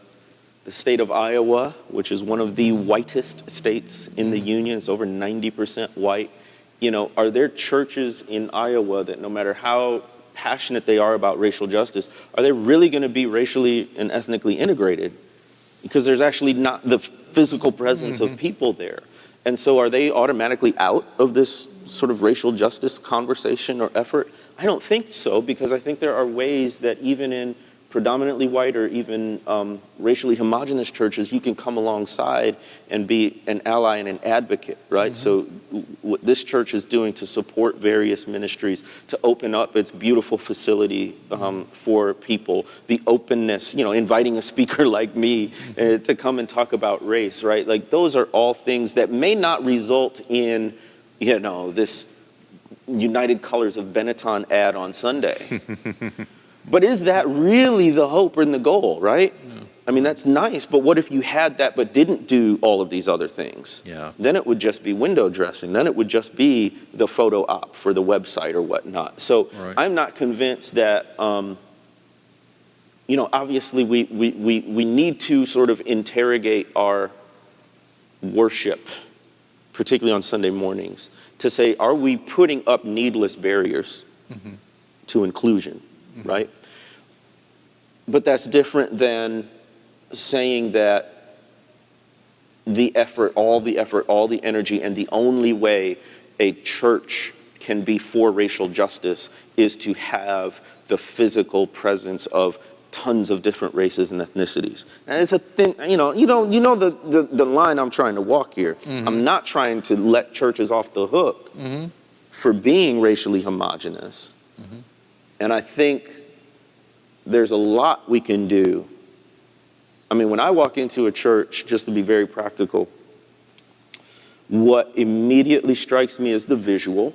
state of Iowa, which is one of the whitest states in the union. It's over 90% white. Are there churches in Iowa that no matter how passionate they are about racial justice, are they really going to be racially and ethnically integrated? Because there's actually not the physical presence of people there. And so are they automatically out of this sort of racial justice conversation or effort? I don't think so, because I think there are ways that even in predominantly white or even racially homogenous churches, you can come alongside and be an ally and an advocate, right? So what this church is doing to support various ministries, to open up its beautiful facility for people, the openness, inviting a speaker like me to come and talk about race, right? Like those are all things that may not result in, this United Colors of Benetton ad on Sunday. But is that really the hope and the goal, right? Yeah. I mean, that's nice, but what if you had that but didn't do all of these other things? Yeah. Then it would just be window dressing. Then it would just be the photo op for the website or whatnot. So I'm not convinced that, obviously we need to sort of interrogate our worship, particularly on Sunday mornings, to say, are we putting up needless barriers to inclusion? Right? But that's different than saying that all the energy, and the only way a church can be for racial justice is to have the physical presence of tons of different races and ethnicities. And it's a thing, the line I'm trying to walk here. I'm not trying to let churches off the hook for being racially homogenous. And I think there's a lot we can do. I mean, when I walk into a church, just to be very practical, what immediately strikes me is the visual.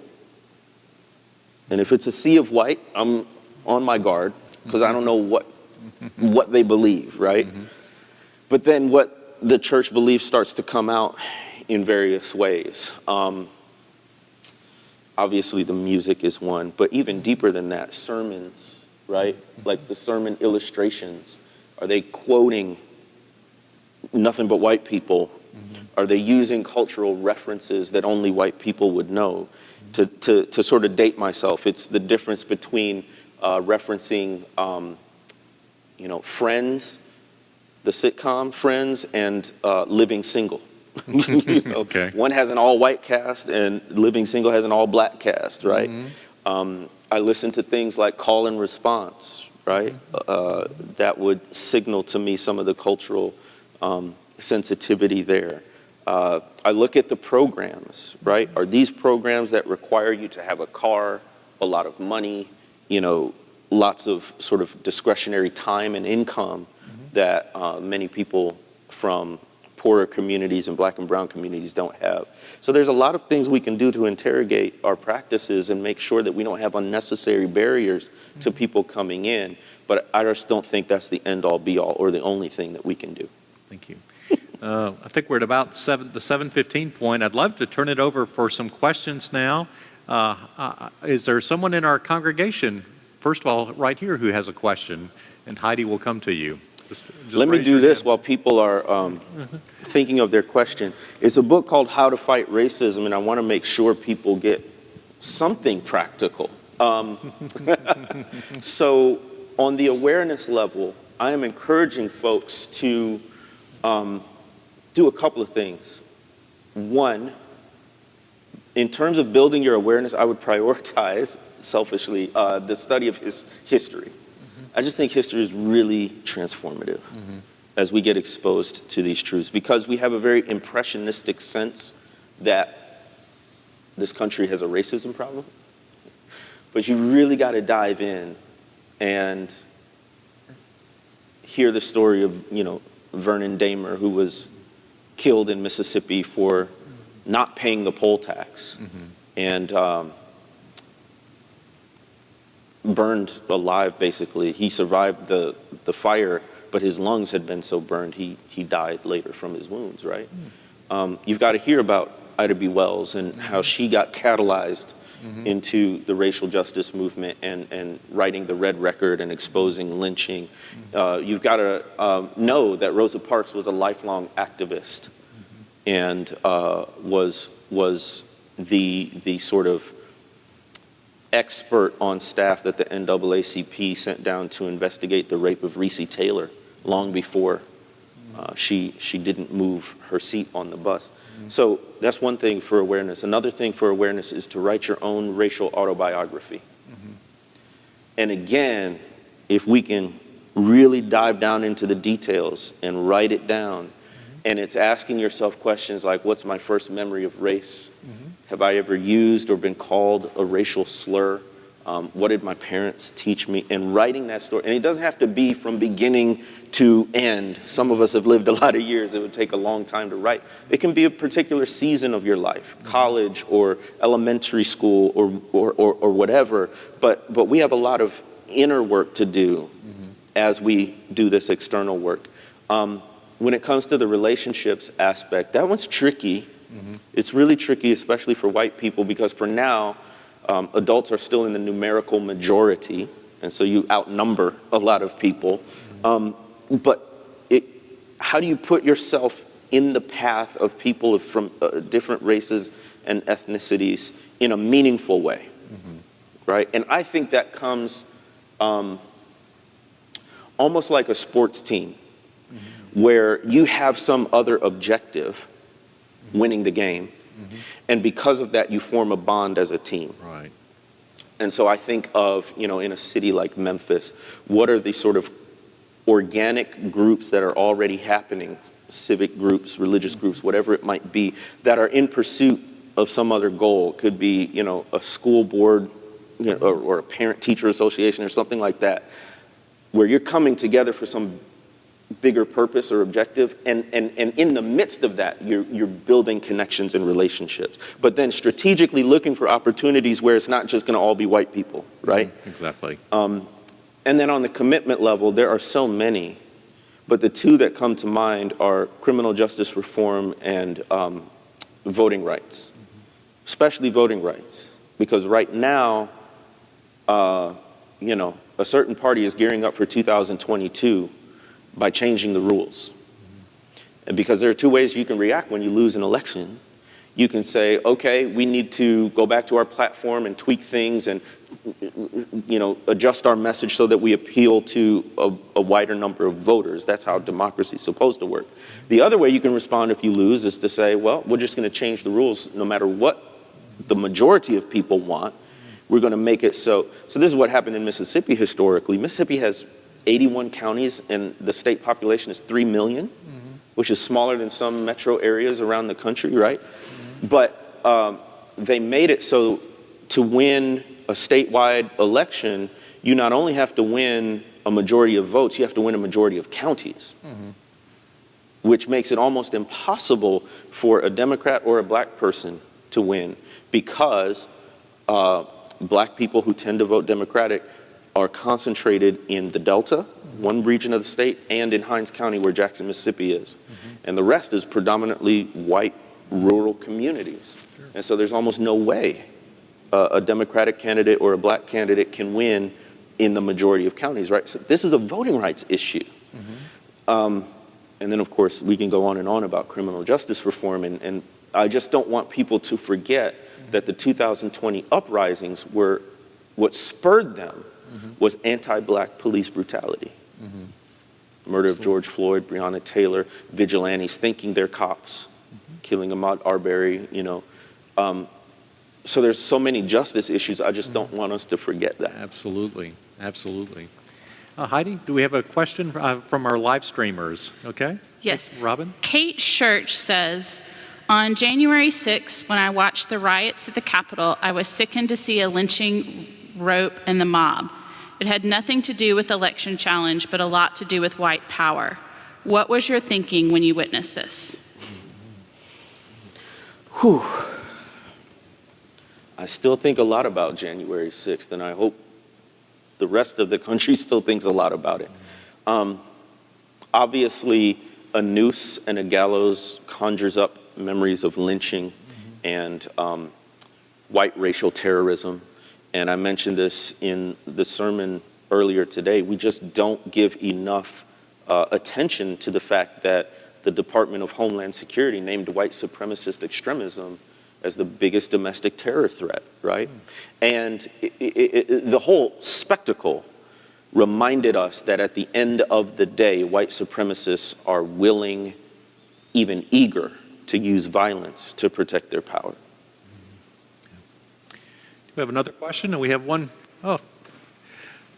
And if it's a sea of white, I'm on my guard because I don't know what they believe, right? But then what the church believes starts to come out in various ways. Obviously, the music is one, but even deeper than that, sermons, right? Like the sermon illustrations. Are they quoting nothing but white people? Are they using cultural references that only white people would know? To sort of date myself, it's the difference between referencing, Friends, the sitcom Friends, and Living Single. Okay. One has an all-white cast, and Living Single has an all-black cast, right? I listen to things like Call and Response, right? That would signal to me some of the cultural sensitivity there. I look at the programs, right? Are these programs that require you to have a car, a lot of money, lots of sort of discretionary time and income that many people from poorer communities and black and brown communities don't have. So there's a lot of things we can do to interrogate our practices and make sure that we don't have unnecessary barriers to people coming in. But I just don't think that's the end-all, be-all, or the only thing that we can do. Thank you. I think we're at about the 7:15 point. I'd love to turn it over for some questions now. Is there someone in our congregation, first of all, right here, who has a question? And Heidi will come to you. Just Let me do this while people are thinking of their question. It's a book called How to Fight Racism, and I want to make sure people get something practical. So on the awareness level, I am encouraging folks to do a couple of things. One, in terms of building your awareness, I would prioritize, selfishly, the study of history. I just think history is really transformative as we get exposed to these truths, because we have a very impressionistic sense that this country has a racism problem. But you really got to dive in and hear the story of, Vernon Dahmer, who was killed in Mississippi for not paying the poll tax and burned alive, basically. He survived the fire, but his lungs had been so burned, he died later from his wounds, right? You've got to hear about Ida B. Wells and how she got catalyzed into the racial justice movement and writing the Red Record and exposing lynching. You've got to know that Rosa Parks was a lifelong activist and was the sort of expert on staff that the NAACP sent down to investigate the rape of Recy Taylor long before she didn't move her seat on the bus. So that's one thing for awareness. Another thing for awareness is to write your own racial autobiography. And again, if we can really dive down into the details and write it down, and it's asking yourself questions like, what's my first memory of race? Have I ever used or been called a racial slur? What did my parents teach me? And writing that story. And it doesn't have to be from beginning to end. Some of us have lived a lot of years. It would take a long time to write. It can be a particular season of your life, college or elementary school or whatever. But we have a lot of inner work to do as we do this external work. When it comes to the relationships aspect, that one's tricky. It's really tricky, especially for white people, because for now, adults are still in the numerical majority, and so you outnumber a lot of people. But how do you put yourself in the path of people from different races and ethnicities in a meaningful way, right? And I think that comes almost like a sports team, where you have some other objective, winning the game, and because of that, you form a bond as a team. Right. And so I think of, in a city like Memphis, what are the sort of organic groups that are already happening, civic groups, religious groups, whatever it might be, that are in pursuit of some other goal? It could be, a school board, or a parent-teacher association or something like that, where you're coming together for some bigger purpose or objective, and in the midst of that, you're building connections and relationships, but then strategically looking for opportunities where it's not just going to all be white people, right? Exactly. And then on the commitment level, there are so many, but the two that come to mind are criminal justice reform and voting rights, especially voting rights, because right now, a certain party is gearing up for 2022 by changing the rules. And because there are two ways you can react when you lose an election. You can say, okay, we need to go back to our platform and tweak things and, adjust our message so that we appeal to a wider number of voters. That's how democracy is supposed to work. The other way you can respond if you lose is to say, well, we're just going to change the rules no matter what the majority of people want. We're going to make it so. So this is what happened in Mississippi historically. Mississippi has 81 counties and the state population is 3 million, which is smaller than some metro areas around the country, right? But they made it so to win a statewide election, you not only have to win a majority of votes, you have to win a majority of counties, which makes it almost impossible for a Democrat or a black person to win because black people who tend to vote Democratic are concentrated in the Delta, one region of the state, and in Hinds County where Jackson, Mississippi is. And the rest is predominantly white rural communities. And so there's almost no way a Democratic candidate or a black candidate can win in the majority of counties, right? So this is a voting rights issue. And then, of course, we can go on and on about criminal justice reform. And I just don't want people to forget that the 2020 uprisings were, what spurred them was anti-black police brutality. Murder of George Floyd, Breonna Taylor, vigilantes thinking they're cops, killing Ahmaud Arbery, so there's so many justice issues. I just don't want us to forget that. Absolutely, absolutely. Heidi, do we have a question from our live streamers? Okay. Yes. Robin? Kate Church says, on January 6th, when I watched the riots at the Capitol, I was sickened to see a lynching, rope, and the mob. It had nothing to do with election challenge, but a lot to do with white power. What was your thinking when you witnessed this? Whew. I still think a lot about January 6th, and I hope the rest of the country still thinks a lot about it. Obviously, a noose and a gallows conjures up memories of lynching and white racial terrorism. And I mentioned this in the sermon earlier today. We just don't give enough attention to the fact that the Department of Homeland Security named white supremacist extremism as the biggest domestic terror threat, right? And the whole spectacle reminded us that at the end of the day, white supremacists are willing, even eager, to use violence to protect their power. We have another question, and we have one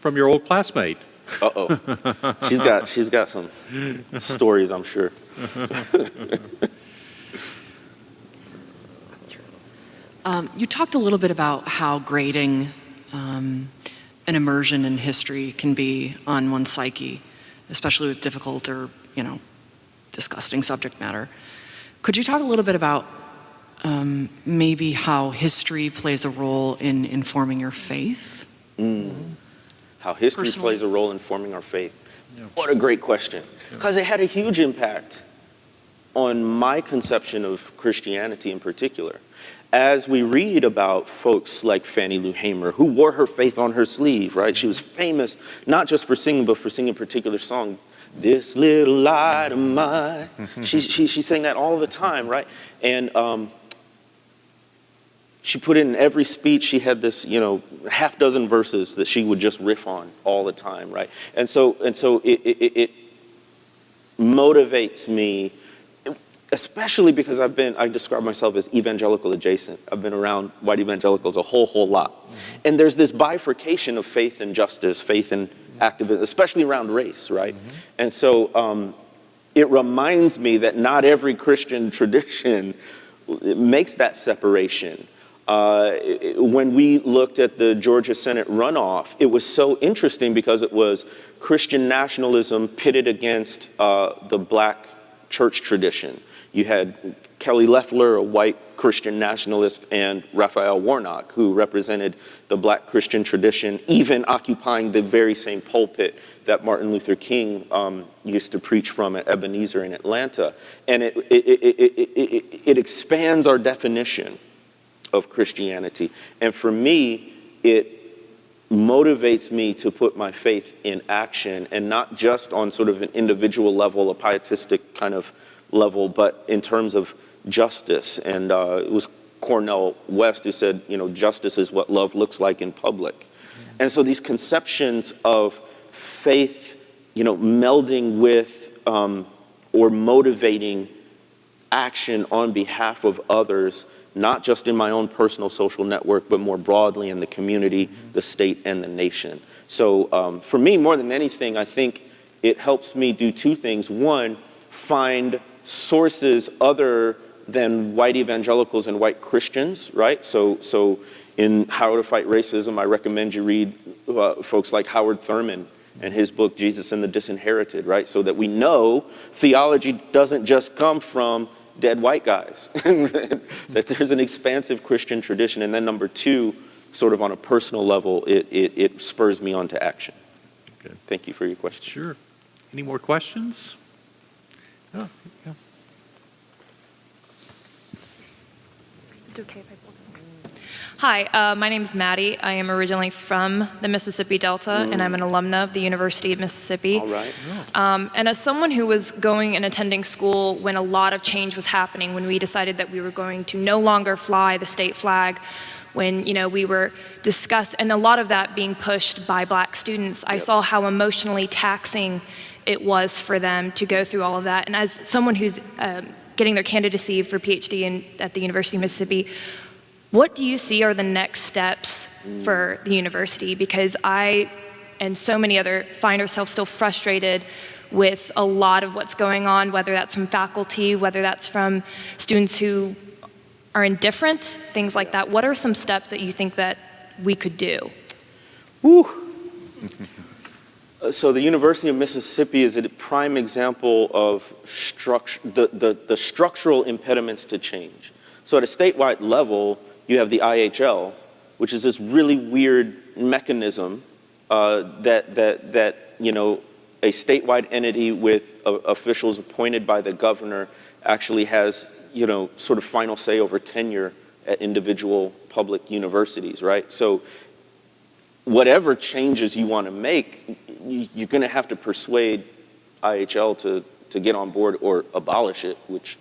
from your old classmate. Uh-oh. She's got some stories, I'm sure. You talked a little bit about how grading an immersion in history can be on one's psyche, especially with difficult or, disgusting subject matter. Could you talk a little bit about maybe how history plays a role in informing your faith? How history plays a role in forming our faith. Yeah. What a great question. Because it had a huge impact on my conception of Christianity in particular. As we read about folks like Fannie Lou Hamer, who wore her faith on her sleeve, right? She was famous, not just for singing, but for singing a particular song, "This Little Light of Mine." She sang that all the time, right? And she put it in every speech. She had this, half dozen verses that she would just riff on all the time, right? And so it motivates me, especially because I describe myself as evangelical adjacent. I've been around white evangelicals a whole lot. And there's this bifurcation of faith and justice, faith and activism, especially around race, right? And so it reminds me that not every Christian tradition makes that separation. When we looked at the Georgia Senate runoff, it was so interesting because it was Christian nationalism pitted against the black church tradition. You had Kelly Loeffler, a white Christian nationalist, and Raphael Warnock, who represented the black Christian tradition, even occupying the very same pulpit that Martin Luther King used to preach from at Ebenezer in Atlanta. And it expands our definition of Christianity. And for me, it motivates me to put my faith in action, and not just on sort of an individual level, a pietistic kind of level, but in terms of justice. And it was Cornel West who said, justice is what love looks like in public. And so these conceptions of faith, melding with or motivating action on behalf of others, not just in my own personal social network, but more broadly in the community, the state, and the nation. So for me, more than anything, I think it helps me do two things. One, find sources other than white evangelicals and white Christians, right? So in How to Fight Racism, I recommend you read folks like Howard Thurman and his book, Jesus and the Disinherited, right? So that we know theology doesn't just come from dead white guys, that there's an expansive Christian tradition. And then number two, sort of on a personal level, it spurs me on to action. Good. Thank you for your question. Sure. Any more questions? Oh, yeah. Is it okay if I pull them? Hi, my name is Maddie. I am originally from the Mississippi Delta, and I'm an alumna of the University of Mississippi. All right. And as someone who was going and attending school when a lot of change was happening, when we decided that we were going to no longer fly the state flag, when we were discussed, and a lot of that being pushed by Black students, I saw how emotionally taxing it was for them to go through all of that. And as someone who's getting their candidacy for PhD at the University of Mississippi, what do you see are the next steps for the university? Because I and so many other find ourselves still frustrated with a lot of what's going on, whether that's from faculty, whether that's from students who are indifferent, things like that. What are some steps that you think that we could do? Woo. So the University of Mississippi is a prime example of the structural impediments to change. So at a statewide level, you have the IHL, which is this really weird mechanism that a statewide entity with officials appointed by the governor actually has sort of final say over tenure at individual public universities, right? So whatever changes you want to make, you're going to have to persuade IHL to get on board or abolish it, which,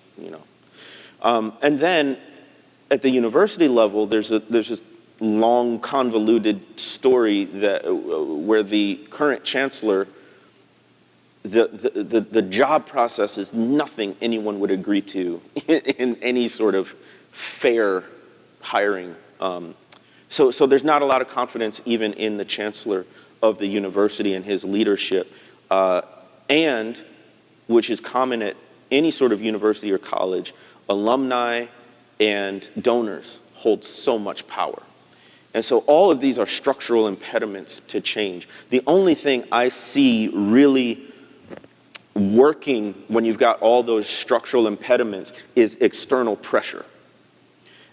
and then at the university level, there's this long, convoluted story where the current chancellor, the job process is nothing anyone would agree to in any sort of fair hiring. So there's not a lot of confidence even in the chancellor of the university and his leadership, and which is common at any sort of university or college, alumni and donors hold so much power. And so all of these are structural impediments to change. The only thing I see really working when you've got all those structural impediments is external pressure.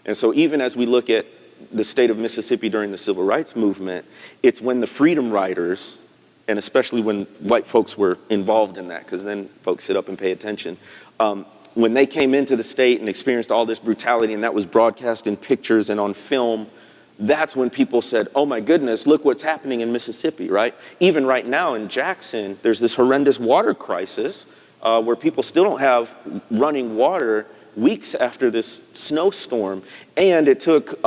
And so even as we look at the state of Mississippi during the civil rights movement, it's when the freedom riders, and especially when white folks were involved in that, because then folks sit up and pay attention, when they came into the state and experienced all this brutality, and that was broadcast in pictures and on film, that's when people said, oh my goodness, look what's happening in Mississippi, right? Even right now in Jackson, there's this horrendous water crisis where people still don't have running water weeks after this snowstorm. And it took,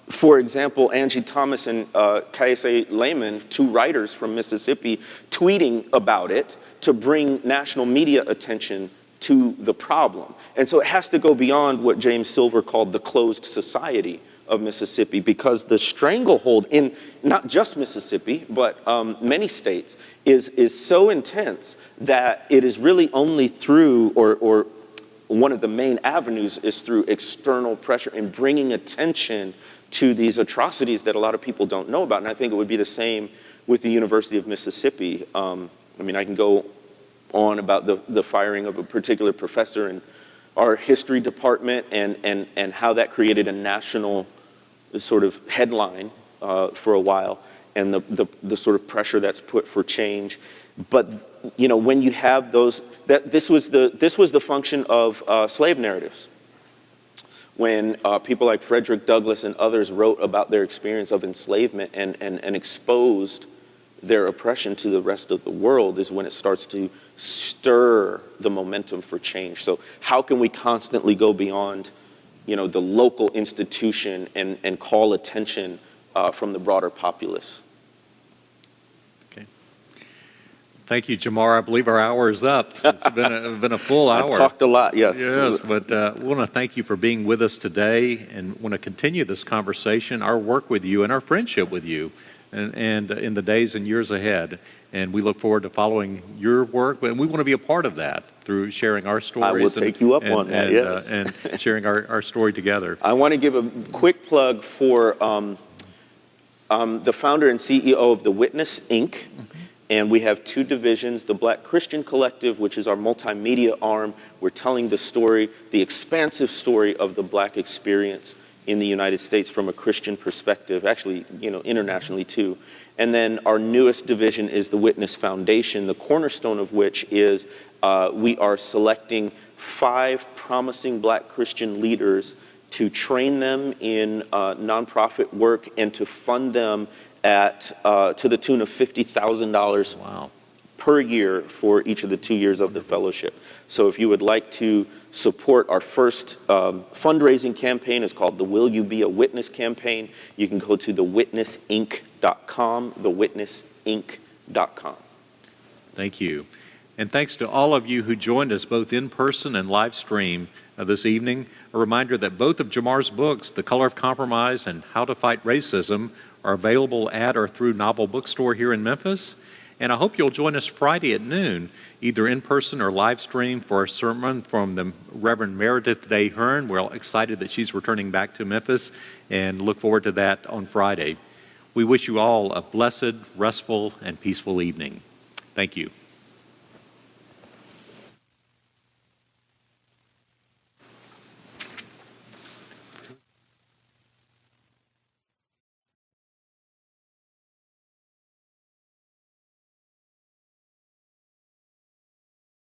for example, Angie Thomas and Kaese Lehman, two writers from Mississippi, tweeting about it to bring national media attention to the problem. And so it has to go beyond what James Silver called the closed society of Mississippi, because the stranglehold in not just Mississippi, but many states is so intense that it is really only through, or one of the main avenues is through external pressure and bringing attention to these atrocities that a lot of people don't know about. And I think it would be the same with the University of Mississippi. I can go on about the firing of a particular professor in our history department and how that created a national sort of headline for a while, and the sort of pressure that's put for change. But when you have those, this was the function of slave narratives. When people like Frederick Douglass and others wrote about their experience of enslavement and exposed their oppression to the rest of the world is when it starts to stir the momentum for change. So how can we constantly go beyond, the local institution and call attention from the broader populace? Okay. Thank you, Jemar. I believe our hour is up. It's been a full hour. I talked a lot, yes. Yes, but we want to thank you for being with us today and want to continue this conversation, our work with you and our friendship with you and in the days and years ahead. And we look forward to following your work, and we want to be a part of that through sharing our stories. I will take you up on that, yes. And sharing our story together. I want to give a quick plug for the founder and CEO of The Witness, Inc., and we have two divisions, the Black Christian Collective, which is our multimedia arm. We're telling the story, the expansive story of the Black experience in the United States from a Christian perspective, actually, internationally too. And then our newest division is the Witness Foundation, the cornerstone of which is we are selecting 5 promising Black Christian leaders to train them in nonprofit work and to fund them to the tune of $50,000 Wow. per year for each of the 2 years of the fellowship. So if you would like to support our first fundraising campaign, it's called the Will You Be a Witness campaign. You can go to thewitnessinc.com, thewitnessinc.com. Thank you. And thanks to all of you who joined us both in person and live stream this evening. A reminder that both of Jemar's books, The Color of Compromise and How to Fight Racism, are available at or through Novel Bookstore here in Memphis. And I hope you'll join us Friday at noon, either in person or live stream, for a sermon from the Reverend Meredith Day Hearn. We're excited that she's returning back to Memphis and look forward to that on Friday. We wish you all a blessed, restful, and peaceful evening. Thank you.